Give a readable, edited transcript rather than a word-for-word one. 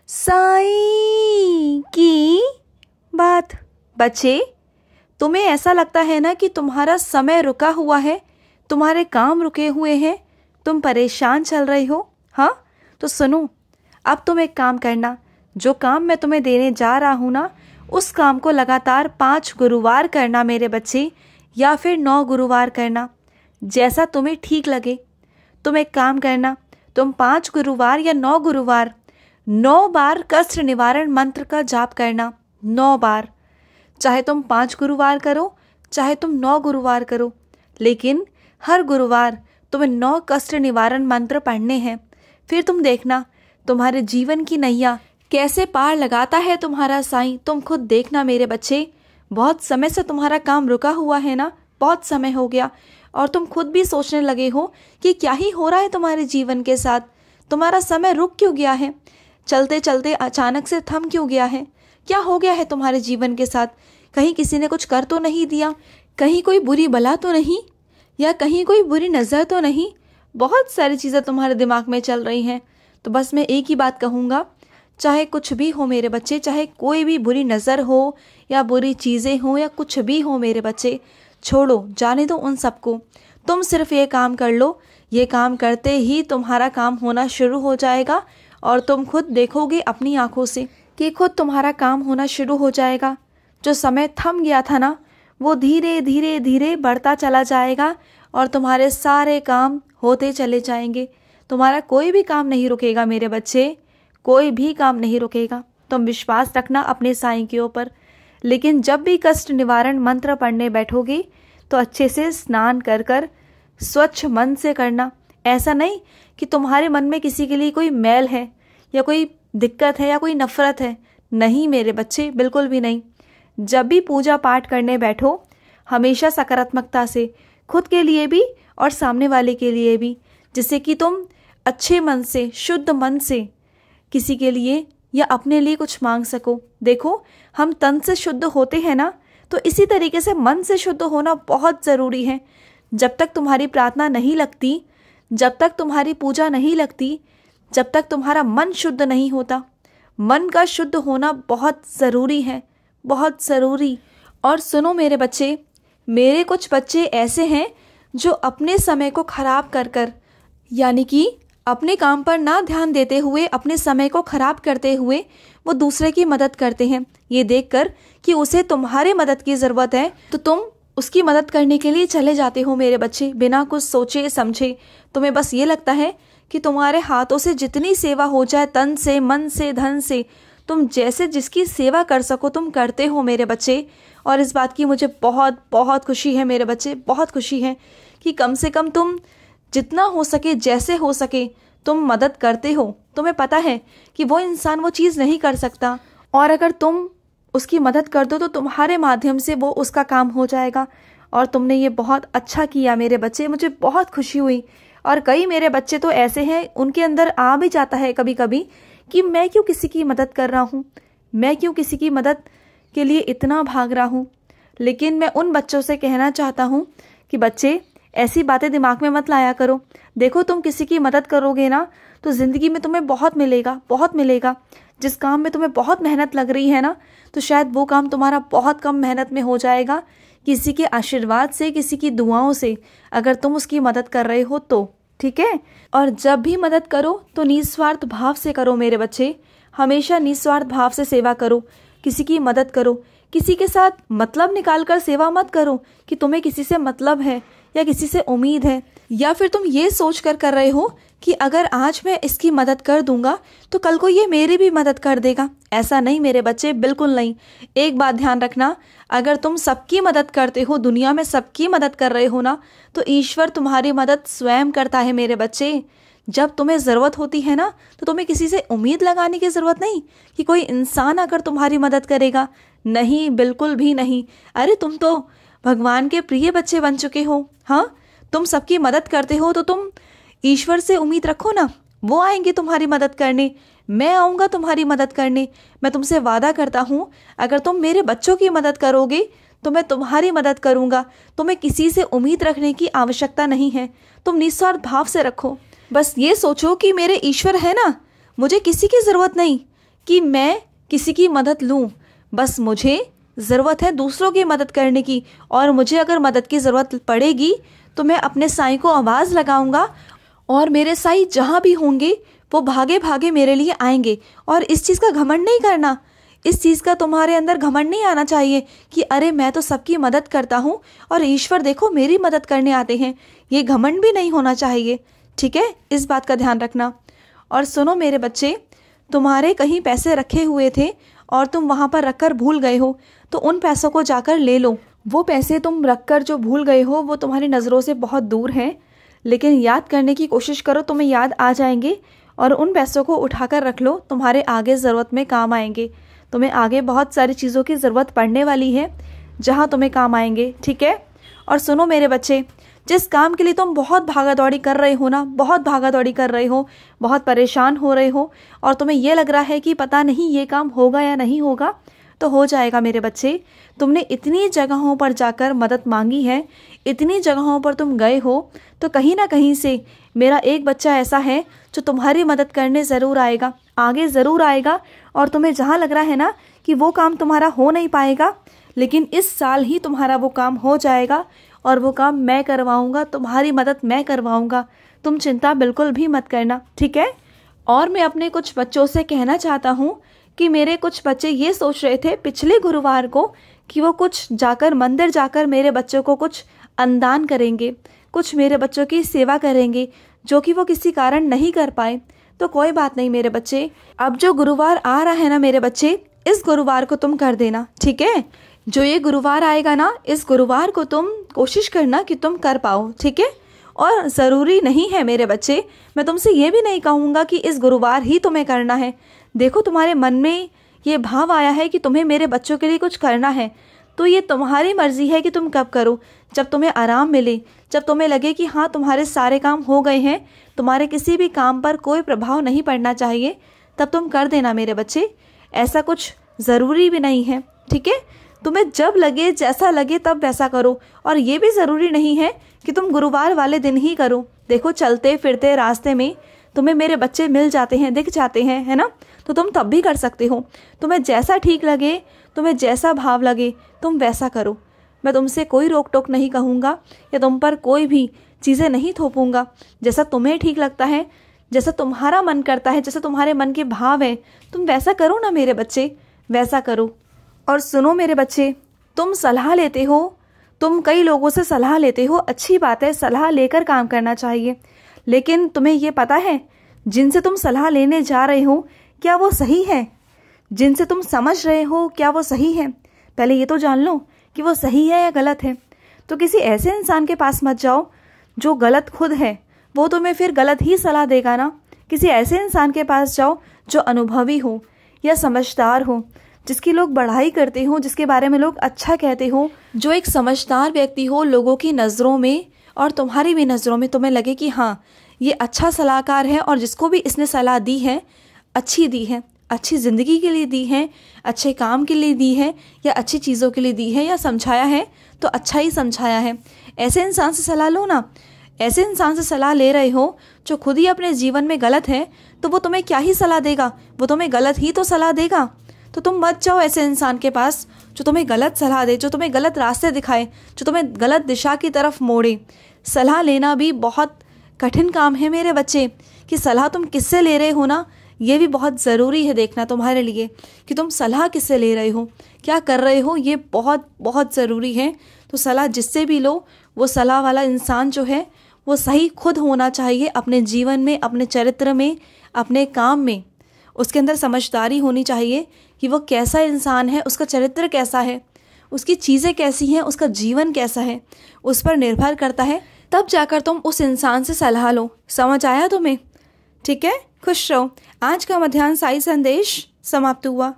साईं की बात। बच्चे, तुम्हें ऐसा लगता है ना कि तुम्हारा समय रुका हुआ है, तुम्हारे काम रुके हुए हैं, तुम परेशान चल रही हो। हाँ, तो सुनो, अब तुम एक काम करना। जो काम मैं तुम्हें देने जा रहा हूँ ना, उस काम को लगातार 5 गुरुवार करना मेरे बच्चे, या फिर 9 गुरुवार करना, जैसा तुम्हें ठीक लगे। तुम एक काम करना, तुम 5 गुरुवार या 9 गुरुवार 9 बार कष्ट निवारण मंत्र का जाप करना। 9 बार, चाहे तुम 5 गुरुवार करो, चाहे तुम 9 गुरुवार करो, लेकिन हर गुरुवार तुम्हें 9 कष्ट निवारण मंत्र पढ़ने हैं। फिर तुम देखना तुम्हारे जीवन की नैया कैसे पार लगाता है तुम्हारा साईं। तुम खुद देखना मेरे बच्चे। बहुत समय से तुम्हारा काम रुका हुआ है ना, बहुत समय हो गया, और तुम खुद भी सोचने लगे हो कि क्या ही हो रहा है तुम्हारे जीवन के साथ। तुम्हारा समय रुक क्यों गया है, चलते चलते अचानक से थम क्यों गया है, क्या हो गया है तुम्हारे जीवन के साथ। कहीं किसी ने कुछ कर तो नहीं दिया, कहीं कोई बुरी बला तो नहीं, या कहीं कोई बुरी नज़र तो नहीं। बहुत सारी चीज़ें तुम्हारे दिमाग में चल रही हैं। तो बस मैं एक ही बात कहूँगा, चाहे कुछ भी हो मेरे बच्चे, चाहे कोई भी बुरी नज़र हो या बुरी चीज़ें हो या कुछ भी हो मेरे बच्चे, छोड़ो, जाने दो उन सबको। तुम सिर्फ ये काम कर लो। ये काम करते ही तुम्हारा काम होना शुरू हो जाएगा, और तुम खुद देखोगे अपनी आंखों से कि खुद तुम्हारा काम होना शुरू हो जाएगा। जो समय थम गया था ना, वो धीरे धीरे धीरे बढ़ता चला जाएगा, और तुम्हारे सारे काम होते चले जाएंगे। तुम्हारा कोई भी काम नहीं रुकेगा मेरे बच्चे, कोई भी काम नहीं रुकेगा। तुम विश्वास रखना अपने साईं के ऊपर। लेकिन जब भी कष्ट निवारण मंत्र पढ़ने बैठोगे तो अच्छे से स्नान कर कर स्वच्छ मन से करना। ऐसा नहीं कि तुम्हारे मन में किसी के लिए कोई मैल है या कोई दिक्कत है या कोई नफरत है। नहीं मेरे बच्चे, बिल्कुल भी नहीं। जब भी पूजा पाठ करने बैठो, हमेशा सकारात्मकता से, खुद के लिए भी और सामने वाले के लिए भी, जिससे कि तुम अच्छे मन से, शुद्ध मन से किसी के लिए या अपने लिए कुछ मांग सको। देखो, हम तन से शुद्ध होते हैं ना, तो इसी तरीके से मन से शुद्ध होना बहुत ज़रूरी है। जब तक तुम्हारी प्रार्थना नहीं लगती, जब तक तुम्हारी पूजा नहीं लगती, जब तक तुम्हारा मन शुद्ध नहीं होता, मन का शुद्ध होना बहुत ज़रूरी है, बहुत ज़रूरी। और सुनो मेरे बच्चे, मेरे कुछ बच्चे ऐसे हैं जो अपने समय को खराब कर कर, यानी कि अपने काम पर ना ध्यान देते हुए, अपने समय को खराब करते हुए वो दूसरे की मदद करते हैं। ये देखकर कि उसे तुम्हारे मदद की ज़रूरत है, तो तुम उसकी मदद करने के लिए चले जाते हो मेरे बच्चे, बिना कुछ सोचे समझे। तुम्हें बस ये लगता है कि तुम्हारे हाथों से जितनी सेवा हो जाए, तन से, मन से, धन से, तुम जैसे जिसकी सेवा कर सको तुम करते हो मेरे बच्चे। और इस बात की मुझे बहुत बहुत खुशी है मेरे बच्चे, बहुत खुशी है कि कम से कम तुम जितना हो सके, जैसे हो सके, तुम मदद करते हो। तुम्हें पता है कि वो इंसान वो चीज़ नहीं कर सकता, और अगर तुम उसकी मदद कर दो तो तुम्हारे माध्यम से वो उसका काम हो जाएगा। और तुमने ये बहुत अच्छा किया मेरे बच्चे, मुझे बहुत खुशी हुई। और कई मेरे बच्चे तो ऐसे हैं, उनके अंदर आ भी जाता है कभी कभी कि मैं क्यों किसी की मदद कर रहा हूँ, मैं क्यों किसी की मदद के लिए इतना भाग रहा हूँ। लेकिन मैं उन बच्चों से कहना चाहता हूँ कि बच्चे, ऐसी बातें दिमाग में मत लाया करो। देखो, तुम किसी की मदद करोगे ना, तो ज़िंदगी में तुम्हें बहुत मिलेगा, बहुत मिलेगा। जिस काम में तुम्हें बहुत मेहनत लग रही है ना, तो शायद वो काम तुम्हारा बहुत कम मेहनत में हो जाएगा, किसी के आशीर्वाद से, किसी की दुआओं से, अगर तुम उसकी मदद कर रहे हो तो। ठीक है? और जब भी मदद करो तो निस्वार्थ भाव से करो मेरे बच्चे, हमेशा निस्वार्थ भाव से सेवा करो, किसी की मदद करो। किसी के साथ मतलब निकाल कर सेवा मत करो कि तुम्हें किसी से मतलब है या किसी से उम्मीद है, या फिर तुम ये सोच कर रहे हो कि अगर आज मैं इसकी मदद कर दूंगा तो कल को ये मेरी भी मदद कर देगा। ऐसा नहीं मेरे बच्चे, बिल्कुल नहीं। एक बात ध्यान रखना, अगर तुम सबकी मदद करते हो, दुनिया में सबकी मदद कर रहे हो ना, तो ईश्वर तुम्हारी मदद स्वयं करता है मेरे बच्चे। जब तुम्हें ज़रूरत होती है ना, तो तुम्हें किसी से उम्मीद लगाने की ज़रूरत नहीं कि कोई इंसान आकर तुम्हारी मदद करेगा। नहीं, बिल्कुल भी नहीं। अरे तुम तो भगवान के प्रिय बच्चे बन चुके हो। हाँ, तुम सबकी मदद करते हो, तो तुम ईश्वर से उम्मीद रखो ना, वो आएंगे तुम्हारी मदद करने, मैं आऊँगा तुम्हारी मदद करने। मैं तुमसे वादा करता हूँ, अगर तुम मेरे बच्चों की मदद करोगे तो मैं तुम्हारी मदद करूँगा। तुम्हें किसी से उम्मीद रखने की आवश्यकता नहीं है, तुम निस्वार्थ भाव से रखो। बस ये सोचो कि मेरे ईश्वर है ना, मुझे किसी की ज़रूरत नहीं, कि मैं किसी की मदद लूँ। बस मुझे ज़रूरत है दूसरों की मदद करने की, और मुझे अगर मदद की ज़रूरत पड़ेगी तो मैं अपने साईं को आवाज़ लगाऊंगा और मेरे साईं जहाँ भी होंगे वो भागे भागे मेरे लिए आएंगे। और इस चीज़ का घमंड नहीं करना, इस चीज़ का तुम्हारे अंदर घमंड नहीं आना चाहिए कि अरे मैं तो सबकी मदद करता हूँ और ईश्वर देखो मेरी मदद करने आते हैं। ये घमंड भी नहीं होना चाहिए, ठीक है? इस बात का ध्यान रखना। और सुनो मेरे बच्चे, तुम्हारे कहीं पैसे रखे हुए थे और तुम वहाँ पर रखकर भूल गए हो, तो उन पैसों को जाकर ले लो। वो पैसे तुम रखकर जो भूल गए हो वो तुम्हारी नज़रों से बहुत दूर हैं, लेकिन याद करने की कोशिश करो, तुम्हें याद आ जाएंगे। और उन पैसों को उठाकर रख लो, तुम्हारे आगे ज़रूरत में काम आएंगे। तुम्हें आगे बहुत सारी चीज़ों की ज़रूरत पड़ने वाली है जहाँ तुम्हें काम आएंगे, ठीक है? और सुनो मेरे बच्चे, जिस काम के लिए तुम बहुत भागा दौड़ी कर रहे हो ना, बहुत भागा दौड़ी कर रहे हो, बहुत परेशान हो रहे हो, और तुम्हें ये लग रहा है कि पता नहीं ये काम होगा या नहीं होगा, तो हो जाएगा मेरे बच्चे। तुमने इतनी जगहों पर जाकर मदद मांगी है, इतनी जगहों पर तुम गए हो, तो कहीं ना कहीं से मेरा एक बच्चा ऐसा है जो तुम्हारी मदद करने ज़रूर आएगा, आगे ज़रूर आएगा। और तुम्हें जहाँ लग रहा है ना कि वो काम तुम्हारा हो नहीं पाएगा, लेकिन इस साल ही तुम्हारा वो काम हो जाएगा, और वो काम मैं करवाऊँगा, तुम्हारी मदद मैं करवाऊँगा। तुम चिंता बिल्कुल भी मत करना, ठीक है? और मैं अपने कुछ बच्चों से कहना चाहता हूँ कि मेरे कुछ बच्चे ये सोच रहे थे पिछले गुरुवार को कि वो कुछ जाकर मंदिर जाकर मेरे बच्चों को कुछ अन्नदान करेंगे, कुछ मेरे बच्चों की सेवा करेंगे, जो कि वो किसी कारण नहीं कर पाए। तो कोई बात नहीं मेरे बच्चे, अब जो गुरुवार आ रहा है ना मेरे बच्चे, इस गुरुवार को तुम कर देना, ठीक है? जो ये गुरुवार आएगा ना, इस गुरुवार को तुम कोशिश करना कि तुम कर पाओ, ठीक है? और ज़रूरी नहीं है मेरे बच्चे, मैं तुमसे ये भी नहीं कहूँगा कि इस गुरुवार ही तुम्हें करना है। देखो तुम्हारे मन में ये भाव आया है कि तुम्हें मेरे बच्चों के लिए कुछ करना है, तो ये तुम्हारी मर्जी है कि तुम कब करो। जब तुम्हें आराम मिले, जब तुम्हें लगे कि हाँ तुम्हारे सारे काम हो गए हैं, तुम्हारे किसी भी काम पर कोई प्रभाव नहीं पड़ना चाहिए, तब तुम कर देना मेरे बच्चे। ऐसा कुछ ज़रूरी भी नहीं है, ठीक है? तुम्हें जब लगे, जैसा लगे तब वैसा करो। और ये भी ज़रूरी नहीं है कि तुम गुरुवार वाले दिन ही करो। देखो चलते फिरते रास्ते में तुम्हें मेरे बच्चे मिल जाते हैं, दिख जाते हैं, है ना? तो तुम तब भी कर सकते हो। तुम्हें जैसा ठीक लगे, तुम्हें जैसा भाव लगे, तुम वैसा करो। मैं तुमसे कोई रोक टोक नहीं कहूँगा या तुम पर कोई भी चीज़ें नहीं थोपूंगा। जैसा तुम्हें ठीक लगता है, जैसा तुम्हारा मन करता है, जैसा तुम्हारे मन के भाव है, तुम वैसा करो ना मेरे बच्चे, वैसा करो। और सुनो मेरे बच्चे, तुम सलाह लेते हो, तुम कई लोगों से सलाह लेते हो, अच्छी बात है, सलाह लेकर काम करना चाहिए। लेकिन तुम्हें ये पता है जिनसे तुम सलाह लेने जा रहे हो क्या वो सही है? जिनसे तुम समझ रहे हो क्या वो सही है? पहले ये तो जान लो कि वो सही है या गलत है। तो किसी ऐसे इंसान के पास मत जाओ जो गलत खुद है, वो तुम्हें फिर गलत ही सलाह देगा ना। किसी ऐसे इंसान के पास जाओ जो अनुभवी हो या समझदार हो, जिसकी लोग बढ़ाई करते हो, जिसके बारे में लोग अच्छा कहते हो, जो एक समझदार व्यक्ति हो लोगों की नज़रों में और तुम्हारी भी नज़रों में। तुम्हें लगे कि हाँ ये अच्छा सलाहकार है और जिसको भी इसने सलाह दी है अच्छी दी है, अच्छी ज़िंदगी के लिए दी है, अच्छे काम के लिए दी है, या अच्छी चीज़ों के लिए दी है, या समझाया है तो अच्छा ही समझाया है। ऐसे इंसान से सलाह लो ना। ऐसे इंसान से सलाह ले रहे हो जो खुद ही अपने जीवन में गलत है, तो वो तुम्हें क्या ही सलाह देगा, वो तुम्हें गलत ही तो सलाह देगा। तो तुम मत जाओ ऐसे इंसान के पास जो तुम्हें गलत सलाह दे, जो तुम्हें गलत रास्ते दिखाए, जो तुम्हें गलत दिशा की तरफ मोड़े। सलाह लेना भी बहुत कठिन काम है मेरे बच्चे, कि सलाह तुम किससे ले रहे हो ना, ये भी बहुत ज़रूरी है देखना तुम्हारे लिए कि तुम सलाह किससे ले रहे हो, क्या कर रहे हो, ये बहुत बहुत ज़रूरी है। तो सलाह जिससे भी लो, वो सलाह वाला इंसान जो है वो सही खुद होना चाहिए अपने जीवन में, अपने चरित्र में, अपने काम में। उसके अंदर समझदारी होनी चाहिए कि वो कैसा इंसान है, उसका चरित्र कैसा है, उसकी चीज़ें कैसी हैं, उसका जीवन कैसा है, उस पर निर्भर करता है। तब जाकर तुम उस इंसान से सलाह लो। समझ आया तुम्हें? ठीक है, खुश रहो। आज का मध्याह्न साई संदेश समाप्त हुआ।